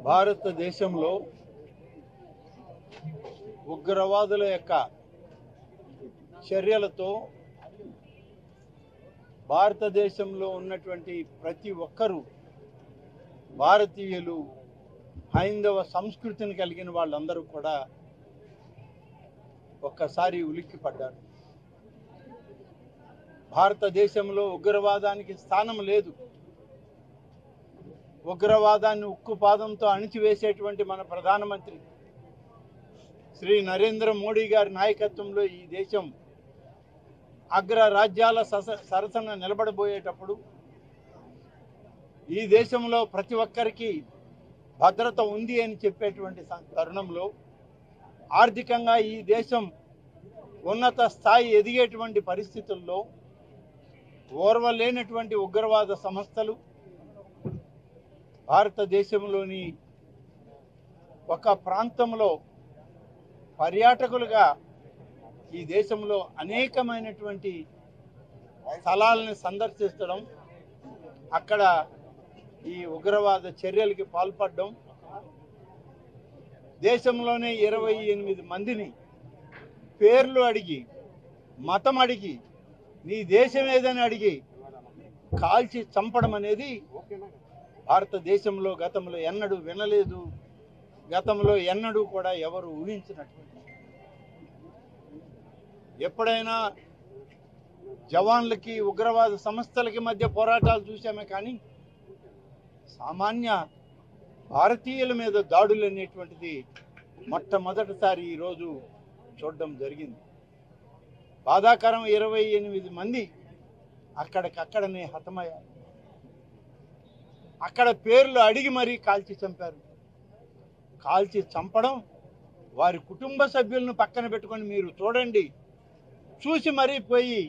భారతదేశంలో ఉగ్రవాదుల యొక్క చర్యలతో భారతదేశంలో ఉన్నటువంటి ప్రతి ఒక్కరూ భారతీయులు హైందవ సంస్కృతిని కలిగిన వాళ్ళందరూ కూడా ఒక్కసారి ఉలిక్కిపడ్డారు. భారతదేశంలో ఉగ్రవాదానికి స్థానం లేదు. ఉగ్రవాదాన్ని ఉక్కుపాదంతో అణిచివేసేటువంటి మన ప్రధానమంత్రి శ్రీ నరేంద్ర మోడీ గారి నాయకత్వంలో ఈ దేశం అగ్ర రాజ్యాల సరసన నిలబడబోయేటప్పుడు ఈ దేశంలో ప్రతి ఒక్కరికి భద్రత ఉంది అని చెప్పేటువంటి తరుణంలో ఆర్థికంగా ఈ దేశం ఉన్నత స్థాయి ఎదిగేటువంటి పరిస్థితుల్లో ఓర్వలేనటువంటి ఉగ్రవాద సంస్థలు భారతదేశంలోని ఒక ప్రాంతంలో పర్యాటకులుగా ఈ దేశంలో అనేకమైనటువంటి స్థలాలను సందర్శించడం, అక్కడ ఈ ఉగ్రవాద చర్యలకి పాల్పడడం, దేశంలోనే 28 మందిని పేర్లు అడిగి మతం అడిగి నీ దేశం ఏదని అడిగి కాల్చి చంపడం అనేది భారతదేశంలో గతంలో ఎన్నడూ వినలేదు, గతంలో ఎన్నడూ కూడా ఎవరు ఊహించినటువంటి. ఎప్పుడైనా జవాన్లకి ఉగ్రవాద సంస్థలకి మధ్య పోరాటాలు చూసామే కానీ సామాన్య భారతీయుల మీద దాడులు అనేటువంటిది మొట్టమొదటిసారి ఈరోజు చూడడం జరిగింది. బాధాకరం, 28 మంది అక్కడికక్కడనే హతమయ్యారు. అక్కడ పేర్లు అడిగి మరీ కాల్చి చంపారు. కాల్చి చంపడం, వారి కుటుంబ సభ్యులను పక్కన పెట్టుకొని మీరు చూడండి, చూసి మరీ పోయి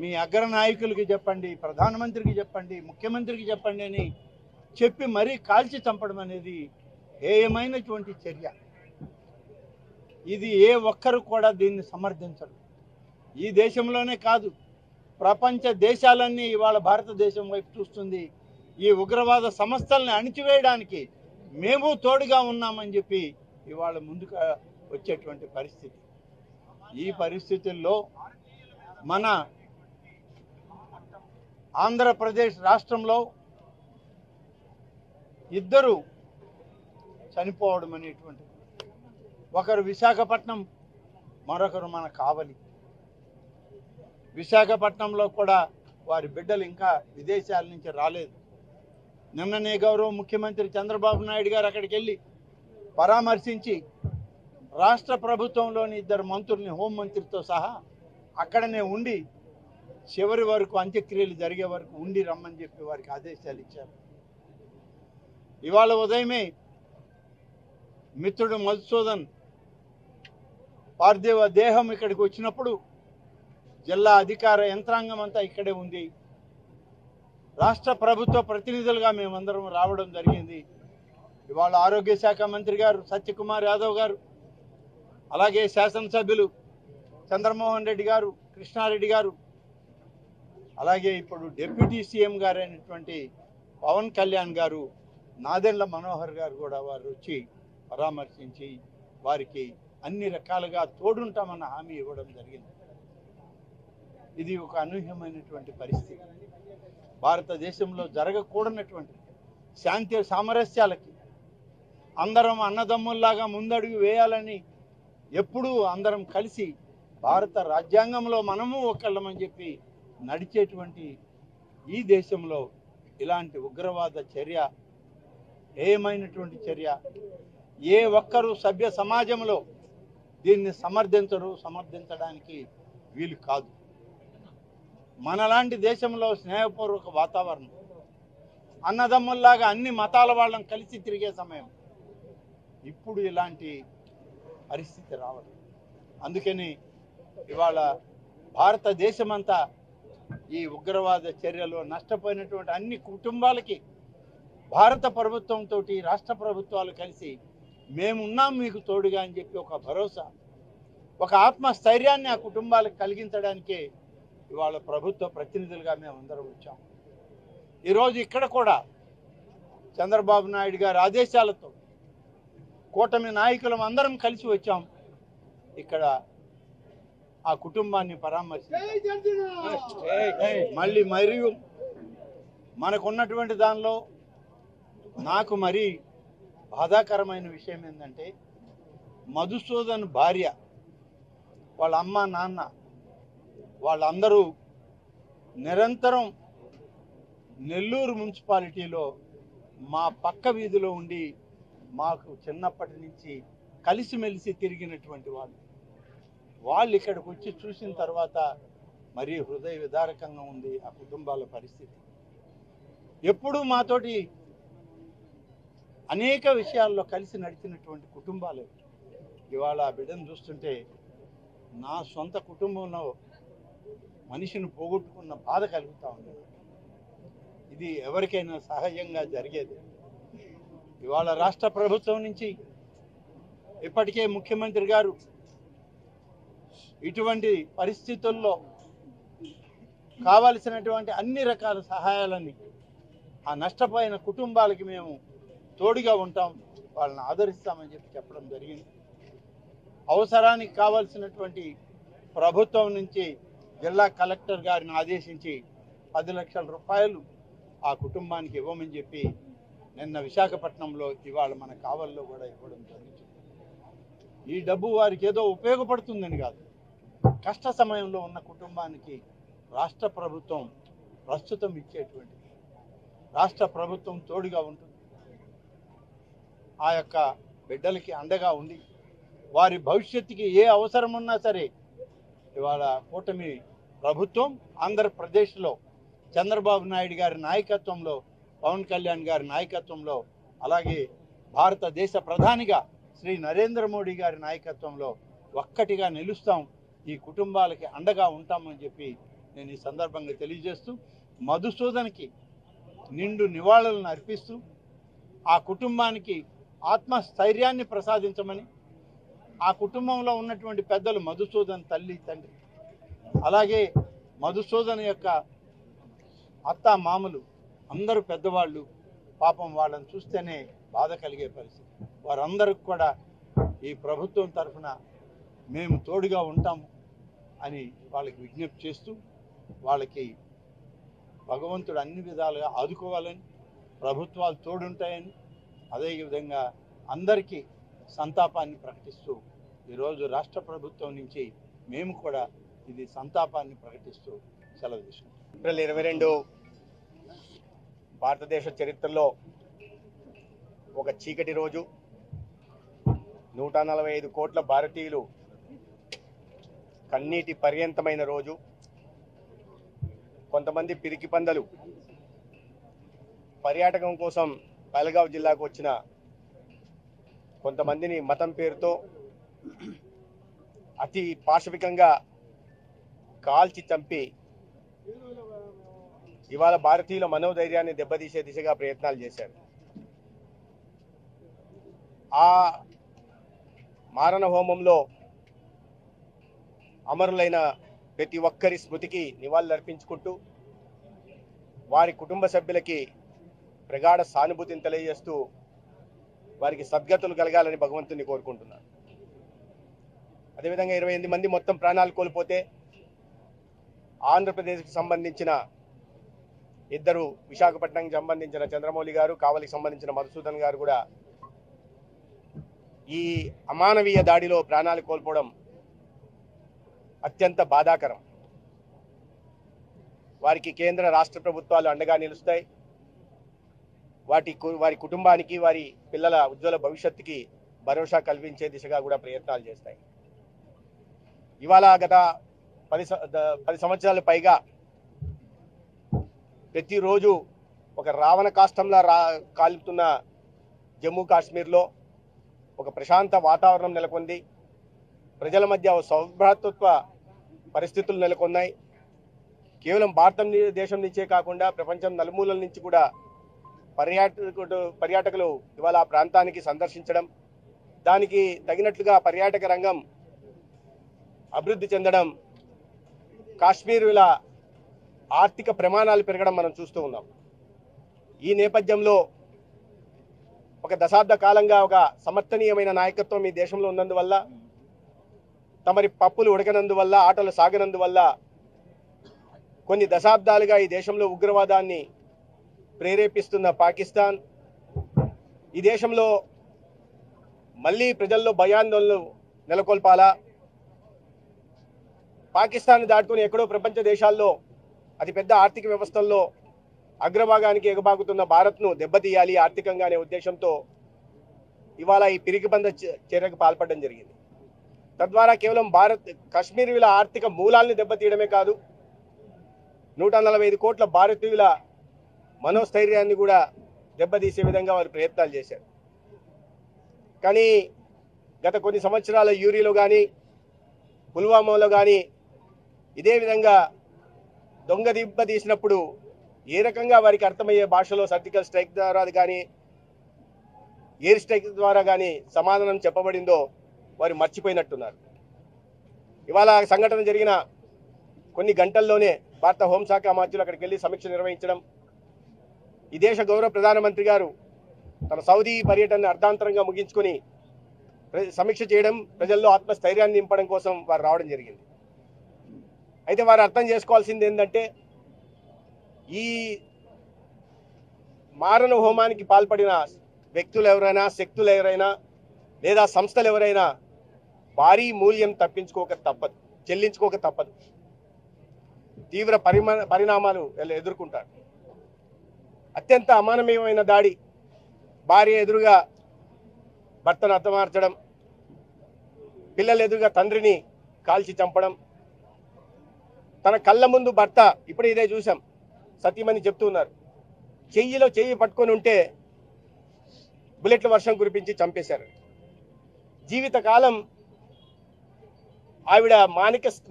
మీ అగ్రనాయకులకి చెప్పండి, ప్రధానమంత్రికి చెప్పండి, ముఖ్యమంత్రికి చెప్పండి అని చెప్పి మరీ కాల్చి చంపడం అనేది హేయమైనటువంటి చర్య. ఇది ఏ ఒక్కరు కూడా దీన్ని సమర్థించరు. ఈ దేశంలోనే కాదు, ప్రపంచ దేశాలన్నీ ఇవాళ భారతదేశం వైపు చూస్తుంది. ఈ ఉగ్రవాద సంస్థల్ని అణిచివేయడానికి మేము తోడుగా ఉన్నామని చెప్పి ఇవాళ ముందుకు వచ్చేటువంటి పరిస్థితి. ఈ పరిస్థితుల్లో మన ఆంధ్రప్రదేశ్ రాష్ట్రంలో ఇద్దరు చనిపోవడం అనేటువంటిది, ఒకరు విశాఖపట్నం, మరొకరు మన కావలి. విశాఖపట్నంలో కూడా వారి బిడ్డలు ఇంకా విదేశాల నుంచి రాలేదు. నిన్ననే గౌరవ ముఖ్యమంత్రి చంద్రబాబు నాయుడు గారు అక్కడికి వెళ్ళి పరామర్శించి రాష్ట్ర ప్రభుత్వంలోని 2 మంత్రుల్ని, హోంమంత్రితో సహా అక్కడనే ఉండి చివరి వరకు అంత్యక్రియలు జరిగే వరకు ఉండి రమ్మని చెప్పి వారికి ఆదేశాలు ఇచ్చారు. ఇవాళ ఉదయమే మిత్రుడు మధుసూదన్ పార్థివ దేహం ఇక్కడికి వచ్చినప్పుడు జిల్లా అధికార యంత్రాంగం అంతా ఇక్కడే ఉంది. రాష్ట్ర ప్రభుత్వ ప్రతినిధులుగా మేమందరం రావడం జరిగింది. ఇవాళ ఆరోగ్య శాఖ మంత్రి గారు సత్యకుమార్ యాదవ్ గారు, అలాగే శాసనసభ్యులు చంద్రమోహన్ రెడ్డి గారు, కృష్ణారెడ్డి గారు, అలాగే ఇప్పుడు డిప్యూటీ సీఎం గారు అయినటువంటి పవన్ కళ్యాణ్ గారు, నాదెండ్ల మనోహర్ గారు కూడా వారు వచ్చి పరామర్శించి వారికి అన్ని రకాలుగా తోడుంటామన్న హామీ ఇవ్వడం జరిగింది. ఇది ఒక అనూహ్యమైనటువంటి పరిస్థితి. భారతదేశంలో జరగకూడనటువంటి శాంతి సామరస్యాలకి అందరం అన్నదమ్ముల్లాగా ముందడుగు వేయాలని ఎప్పుడూ అందరం కలిసి భారత రాజ్యాంగంలో మనము ఒకళ్ళమని చెప్పి నడిచేటువంటి ఈ దేశంలో ఇలాంటి ఉగ్రవాద చర్య, ఏమైనటువంటి చర్య, ఏ ఒక్కరూ సభ్య సమాజంలో దీన్ని సమర్థించడానికి వీలు కాదు. మనలాంటి దేశంలో స్నేహపూర్వక వాతావరణం, అన్నదమ్ముల్లాగా అన్ని మతాల వాళ్ళం కలిసి తిరిగే సమయం, ఇప్పుడు ఇలాంటి పరిస్థితి రావడం. అందుకని ఇవాళ భారతదేశమంతా ఈ ఉగ్రవాద చర్యలో నష్టపోయినటువంటి అన్ని కుటుంబాలకి భారత ప్రభుత్వంతో రాష్ట్ర ప్రభుత్వాలు కలిసి మేమున్నాం మీకు తోడుగా అని చెప్పి ఒక భరోసా, ఒక ఆత్మస్థైర్యాన్ని ఆ కుటుంబాలకు కలిగించడానికే ఇవాళ ప్రభుత్వ ప్రతినిధులుగా మేమందరం వచ్చాం. ఈరోజు ఇక్కడ కూడా చంద్రబాబు నాయుడు గారి ఆదేశాలతో కూటమి నాయకులం అందరం కలిసి వచ్చాం. ఇక్కడ ఆ కుటుంబాన్ని మళ్ళీ మరియు మనకున్నటువంటి దానిలో నాకు మరీ బాధాకరమైన విషయం ఏంటంటే, మధుసూదన్ భార్య, వాళ్ళ అమ్మ నాన్న వాళ్ళందరూ నిరంతరం నెల్లూరు మున్సిపాలిటీలో మా పక్క వీధిలో ఉండి మాకు చిన్నప్పటి నుంచి కలిసిమెలిసి తిరిగినటువంటి వాళ్ళు ఇక్కడికి వచ్చి చూసిన తర్వాత మరీ హృదయ విదారకంగా ఉంది ఆ కుటుంబాల పరిస్థితి. ఎప్పుడూ మాతోటి అనేక విషయాల్లో కలిసి నడిచినటువంటి కుటుంబాలు ఇవాళ ఆ బిడ్డను చూస్తుంటే నా సొంత కుటుంబంలో మనిషిని పోగొట్టుకున్న బాధ కలుగుతూ ఉంది. ఇది ఎవరికైనా సహజంగా జరిగేది. ఇవాళ రాష్ట్ర ప్రభుత్వం నుంచి ఇప్పటికే ముఖ్యమంత్రి గారు ఇటువంటి పరిస్థితుల్లో కావలసినటువంటి అన్ని రకాల సహాయాలని ఆ నష్టపోయిన కుటుంబాలకి మేము తోడుగా ఉంటాం, వాళ్ళని ఆదరిస్తామని చెప్పడం జరిగింది. అవసరానికి కావాల్సినటువంటి ప్రభుత్వం నుంచి జిల్లా కలెక్టర్ గారిని ఆదేశించి 10 లక్షల రూపాయలు ఆ కుటుంబానికి ఇవ్వమని చెప్పి నిన్న విశాఖపట్నంలో ఇవాళ మన కావల్లో కూడా ఇవ్వడం జరుగుతుంది. ఈ డబ్బు వారికి ఏదో ఉపయోగపడుతుందని కాదు, కష్ట సమయంలో ఉన్న కుటుంబానికి రాష్ట్ర ప్రభుత్వం ప్రస్తుతం ఇచ్చేటువంటిది. రాష్ట్ర ప్రభుత్వం తోడుగా ఉంటుంది, ఆ యొక్క బిడ్డలకి అండగా ఉండి వారి భవిష్యత్తుకి ఏ అవసరం ఉన్నా సరే ఇవాళ కూటమి ప్రభుత్వం ఆంధ్రప్రదేశ్లో చంద్రబాబు నాయుడు గారి నాయకత్వంలో, పవన్ కళ్యాణ్ గారి నాయకత్వంలో, అలాగే భారతదేశ ప్రధానిగా శ్రీ నరేంద్ర మోడీ గారి నాయకత్వంలో ఒక్కటిగా నిలుస్తాం, ఈ కుటుంబాలకి అండగా ఉంటామని చెప్పి నేను ఈ సందర్భంగా తెలియజేస్తూ మధుసూదన్కి నిండు నివాళులను అర్పిస్తూ ఆ కుటుంబానికి ఆత్మస్థైర్యాన్ని ప్రసాదించమని, ఆ కుటుంబంలో ఉన్నటువంటి పెద్దలు మధుసూదన్ తల్లి తండ్రి, అలాగే మధుసూదన్ యొక్క అత్త మామలు అందరూ పెద్దవాళ్ళు, పాపం వాళ్ళని చూస్తేనే బాధ కలిగే పరిస్థితి. వారందరికి కూడా ఈ ప్రభుత్వం తరఫున మేము తోడుగా ఉంటాము అని వాళ్ళకి విజ్ఞప్తి చేస్తూ, వాళ్ళకి భగవంతుడు అన్ని విధాలుగా ఆదుకోవాలని, ప్రభుత్వాలు తోడుంటాయని, అదేవిధంగా అందరికీ సంతాపాన్ని ప్రకటిస్తూ ఈరోజు రాష్ట్ర ప్రభుత్వం నుంచి మేము కూడా ఇది సంతాపాన్ని ప్రకటిస్తూ సెలవు తీసుకుంటాం. ఏప్రిల్ 22 భారతదేశ చరిత్రలో ఒక చీకటి రోజు. 145 కోట్ల భారతీయులు కన్నీటి పర్యంతమైన రోజు. కొంతమంది పిరికి పందలు పర్యాటకం కోసం బెళగావ్ జిల్లాకు వచ్చిన కొంతమందిని మతం పేరుతో అతి పాశవికంగా కాల్చి చంపి ఇవాళ భారతీయుల మనోధైర్యాన్ని దెబ్బతీసే దిశగా ప్రయత్నాలు చేశారు. ఆ మారణ హోమంలో అమరులైన ప్రతి ఒక్కరి స్మృతికి నివాళులర్పించుకుంటూ వారి కుటుంబ సభ్యులకి ప్రగాఢ సానుభూతిని తెలియజేస్తూ వారికి సద్గతులు కలగాలని భగవంతుని కోరుకుంటున్నారు. అదేవిధంగా 28 మంది మొత్తం ప్రాణాలు కోల్పోతే ఆంధ్రప్రదేశ్కి సంబంధించిన 2 విశాఖపట్నంకి సంబంధించిన చంద్రమౌళి గారు, కావలికి సంబంధించిన మధుసూదన్ గారు కూడా ఈ అమానవీయ దాడిలో ప్రాణాలు కోల్పోవడం అత్యంత బాధాకరం. వారికి కేంద్ర రాష్ట్ర ప్రభుత్వాలు అండగా నిలుస్తాయి. వారి కుటుంబానికి, వారి పిల్లల ఉజ్వల భవిష్యత్తుకి భరోసా కల్పించే దిశగా కూడా ప్రయత్నాలు చేస్తాయి. ఇవాళ గత 10 సంవత్సరాల పైగా ప్రతిరోజు ఒక రావణ కాష్టంలా కాలుతున్న జమ్మూ కాశ్మీర్లో ఒక ప్రశాంత వాతావరణం నెలకొంది. ప్రజల మధ్య సౌభ్రాతృత్వ పరిస్థితులు నెలకొన్నాయి. కేవలం భారతదేశం నుంచే కాకుండా ప్రపంచం నలుమూలల నుంచి కూడా పర్యాటకులు ఇవాళ ఆ ప్రాంతానికి సందర్శించడం, దానికి తగినట్లుగా పర్యాటక రంగం అభివృద్ధి చెందడం, కాశ్మీరుల ఆర్థిక ప్రమాణాలు పెరగడం మనం చూస్తూ ఉన్నాం. ఈ నేపథ్యంలో ఒక దశాబ్ద కాలంగా ఒక సమర్థనీయమైన నాయకత్వం ఈ దేశంలో ఉన్నందువల్ల, తమరి పప్పులు ఉడకనందువల్ల, ఆటలు సాగనందువల్ల కొన్ని దశాబ్దాలుగా ఈ దేశంలో ఉగ్రవాదాన్ని ప్రేరేపిస్తున్న పాకిస్తాన్ ఈ దేశంలో మళ్ళీ ప్రజల్లో భయాందోళనలు నెలకొల్పాలా, పాకిస్తాన్ దాటుకుని ఎక్కడో ప్రపంచ దేశాల్లో అతిపెద్ద ఆర్థిక వ్యవస్థల్లో అగ్రభాగానికి ఎగబాగుతున్న భారత్ను దెబ్బతీయాలి ఆర్థికంగా అనే ఉద్దేశంతో ఇవాళ ఈ పిరికిబంద చర్యకు పాల్పడడం జరిగింది. తద్వారా కేవలం కాశ్మీరీల ఆర్థిక మూలాల్ని దెబ్బతీయడమే కాదు, 145 కోట్ల భారతీయుల మనోస్థైర్యాన్ని కూడా దెబ్బతీసే విధంగా వారు ప్రయత్నాలు చేశారు. కానీ గత కొన్ని సంవత్సరాల యూరిలో కానీ పుల్వామాలో కానీ ఇదే విధంగా దొంగ దెబ్బతీసినప్పుడు ఏ రకంగా వారికి అర్థమయ్యే భాషలో సర్జికల్ స్ట్రైక్ ద్వారా కానీ ఎయిర్ స్ట్రైక్ ద్వారా కానీ సమాధానం చెప్పబడిందో వారు మర్చిపోయినట్టున్నారు. ఇవాళ సంఘటన జరిగిన కొన్ని గంటల్లోనే భారత హోంశాఖ మంత్రులు అక్కడికి వెళ్ళి సమీక్ష నిర్వహించడం, ఈ దేశ గౌరవ ప్రధానమంత్రి గారు తన సౌదీ పర్యటనను అర్ధాంతరంగా ముగించుకొని సమీక్ష చేయడం, ప్రజల్లో ఆత్మస్థైర్యాన్ని నింపడం కోసం వారు రావడం జరిగింది. అయితే వారు అర్థం చేసుకోవాల్సింది ఏంటంటే, ఈ మారణ హోమానికి పాల్పడిన వ్యక్తులు ఎవరైనా, శక్తులు ఎవరైనా లేదా సంస్థలు ఎవరైనా భారీ మూల్యం చెల్లించుకోక తప్పదు. తీవ్ర పరిణామాలు ఎదుర్కొంటారు. అత్యంత అమానవీయమైన దాడి, భార్య ఎదురుగా భర్తను హతమార్చడం, పిల్లల ఎదురుగా తండ్రిని కాల్చి చంపడం, తన కళ్ళ ముందు భర్త, ఇప్పుడు ఇదే చూసాం, సతీమణి చెప్తున్నారు, చెయ్యిలో చెయ్యి పట్టుకొని ఉంటే బుల్లెట్ల వర్షం కురిపించి చంపేశారు. జీవితకాలం ఆవిడ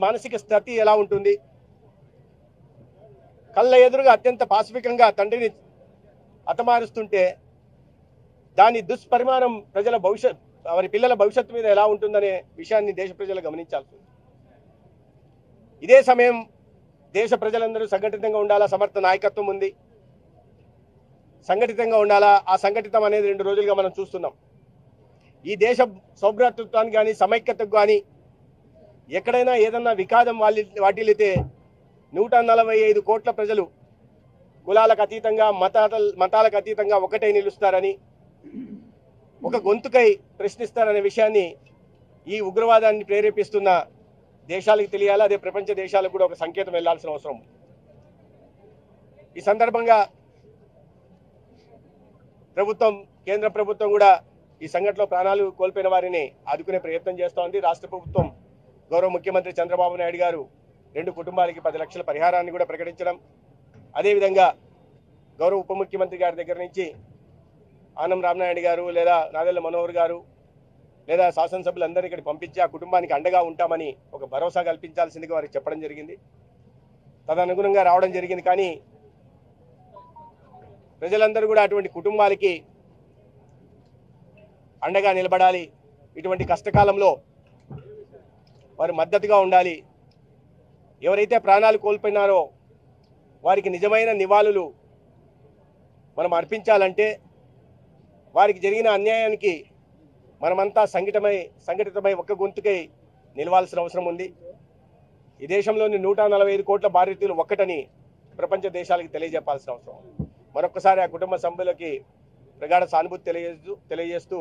మానసిక స్థితి ఎలా ఉంటుంది? కళ్ళ ఎదురుగా అత్యంత పాశవికంగా తండ్రిని హతమారుస్తుంటే దాని దుష్పరిమాణం వారి పిల్లల భవిష్యత్తు మీద ఎలా ఉంటుందనే విషయాన్ని దేశ ప్రజలు గమనించాల్సి ఉంది. ఇదే సమయం దేశ ప్రజలందరూ సంఘటితంగా ఉండాలా, సమర్థ నాయకత్వం ఉంది, సంఘటితంగా ఉండాలా. ఆ సంఘటితం అనేది 2 రోజులుగా మనం చూస్తున్నాం. ఈ దేశ సౌభ్రాతృత్వానికి కానీ సమైక్యతకు కానీ ఎక్కడైనా ఏదన్నా వికాదం వాటిల్లితే 145 కోట్ల ప్రజలు కులాలకు అతీతంగా మతాలకు అతీతంగా ఒకటే నిలుస్తారని, ఒక గొంతుకై ప్రశ్నిస్తారనే విషయాన్ని ఈ ఉగ్రవాదాన్ని ప్రేరేపిస్తున్న దేశాలకు తెలియాలా. అదే ప్రపంచ దేశాలకు కూడా ఒక సంకేతం వెళ్లాల్సిన అవసరం. ఈ సందర్భంగా కేంద్ర ప్రభుత్వం కూడా ఈ సంఘటనలో ప్రాణాలు కోల్పోయిన వారిని ఆదుకునే ప్రయత్నం చేస్తోంది. రాష్ట్ర ప్రభుత్వం గౌరవ ముఖ్యమంత్రి చంద్రబాబు నాయుడు గారు 2 కుటుంబాలకి 10 లక్షల పరిహారాన్ని కూడా ప్రకటించడం, అదేవిధంగా గౌరవ ఉప ముఖ్యమంత్రి గారి దగ్గర నుంచి ఆనం రామనాయుడు గారు లేదా నాదెళ్ల మనోహర్ గారు లేదా శాసనసభ్యులందరూ ఇక్కడ పంపించి ఆ కుటుంబానికి అండగా ఉంటామని ఒక భరోసా కల్పించాల్సిందిగా వారికి చెప్పడం జరిగింది. తదనుగుణంగా రావడం జరిగింది. కానీ ప్రజలందరూ కూడా అటువంటి కుటుంబాలకి అండగా నిలబడాలి. ఇటువంటి కష్టకాలంలో వారు మద్దతుగా ఉండాలి. ఎవరైతే ప్రాణాలు కోల్పోయినారో వారికి నిజమైన నివాళులు మనం అర్పించాలంటే వారికి జరిగిన అన్యాయానికి మనమంతా సంఘటితమై ఒక్క గొంతుకై నిలవాల్సిన అవసరం ఉంది. ఈ దేశంలోని 145 కోట్ల భారతీయులు ఒక్కటని ప్రపంచ దేశాలకు తెలియజెప్పాల్సిన అవసరం. మరొకసారి ఆ కుటుంబ సభ్యులకి ప్రగాఢ సానుభూతి తెలియజేస్తూ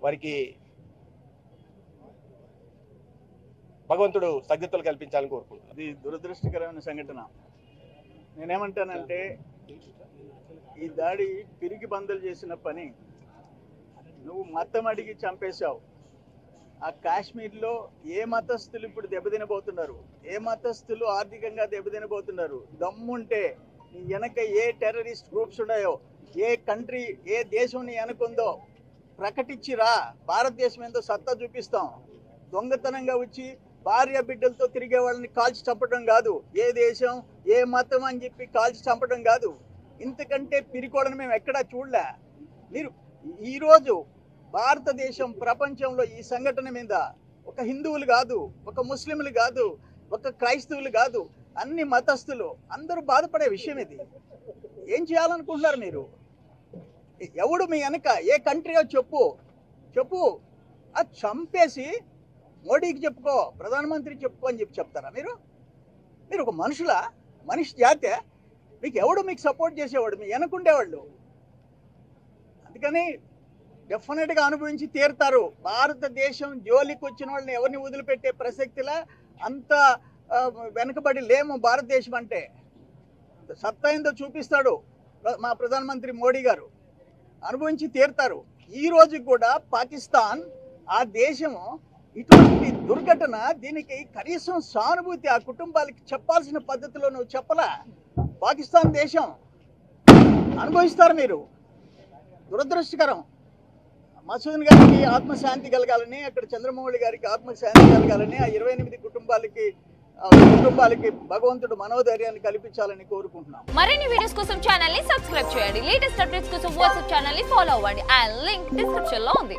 వారికి భగవంతుడు సద్గతులు కల్పించాలని కోరుకుంటున్నాను. ఇది దురదృష్టకరమైన సంఘటన. నేనేమంటానంటే, ఈ దాడి పిరికి బందలు చేసిన పని. నువ్వు మతం అడిగి చంపేశావు. ఆ కాశ్మీర్లో ఏ మతస్థులు ఇప్పుడు దెబ్బతినబోతున్నారు, ఏ మతస్థులు ఆర్థికంగా దెబ్బతినబోతున్నారు. దమ్ముంటే నీ వెనక ఏ టెర్రరిస్ట్ గ్రూప్స్ ఉన్నాయో, ఏ కంట్రీ, ఏ దేశం నీ వెనకుందో ప్రకటించిరా. భారతదేశం ఏందో సత్తా చూపిస్తాం. దొంగతనంగా వచ్చి భార్య బిడ్డలతో తిరిగే వాళ్ళని కాల్చి చంపడం కాదు, ఏ దేశం ఏ మతం అని చెప్పి కాల్చి చంపడం కాదు. ఇంతకంటే పిరికోడని మేము ఎక్కడా చూడలే. మీరు ఈరోజు భారతదేశం ప్రపంచంలో ఈ సంఘటన మీద ఒక హిందువులు కాదు, ఒక ముస్లింలు కాదు, ఒక క్రైస్తవులు కాదు, అన్ని మతస్థులు అందరూ బాధపడే విషయం ఇది. ఏం చేయాలనుకుంటున్నారు మీరు? ఎవడు మీ వెనక ఏ కంట్రీయో చెప్పు చెప్పు, అది చంపేసి మోడీకి చెప్పుకో, ప్రధానమంత్రికి చెప్పుకో అని చెప్తారా మీరు? మీరు ఒక మనిషి జాతే? మీకు ఎవడు మీకు సపోర్ట్ చేసేవాడు? మీ వెనకుండేవాళ్ళు. అందుకని డెఫినెట్గా అనుభవించి తీరుతారు. భారతదేశం జోలికి వచ్చిన వాళ్ళని ఎవరిని వదిలిపెట్టే ప్రసక్తిలా అంత వెనకబడి లేము. భారతదేశం అంటే సత్తా ఏందో చూపిస్తాడు మా ప్రధానమంత్రి మోడీ గారు. అనుభవించి తీరుతారు. ఈ రోజు కూడా పాకిస్తాన్ ఆ దేశము ఇటువంటి దుర్ఘటన, దీనికి కనీసం సానుభూతి ఆ కుటుంబాలకి చెప్పాల్సిన పద్ధతిలో నువ్వు చెప్పలా. పాకిస్తాన్ దేశం అనుభవిస్తారు మీరు. దురదృష్టకరం. మసూద్ గారికి ఆత్మశాంతి కలగాలని, అక్కడ చంద్రమౌళి గారికి ఆత్మశాంతి కలగాలని, ఆ 28 కుటుంబాలకి భగవంతుడు మనోధైర్యాన్ని కల్పించాలని కోరుకుంటున్నాం. మరిన్ని వీడియోస్ కోసం ఛానల్ ని సబ్స్క్రైబ్ చేయండి. లేటెస్ట్ అప్డేట్స్ కోసం వాట్సాప్ ఛానల్ ని ఫాలో అవ్వండి. ఆ లింక్ డిస్క్రిప్షన్ లో ఉంది.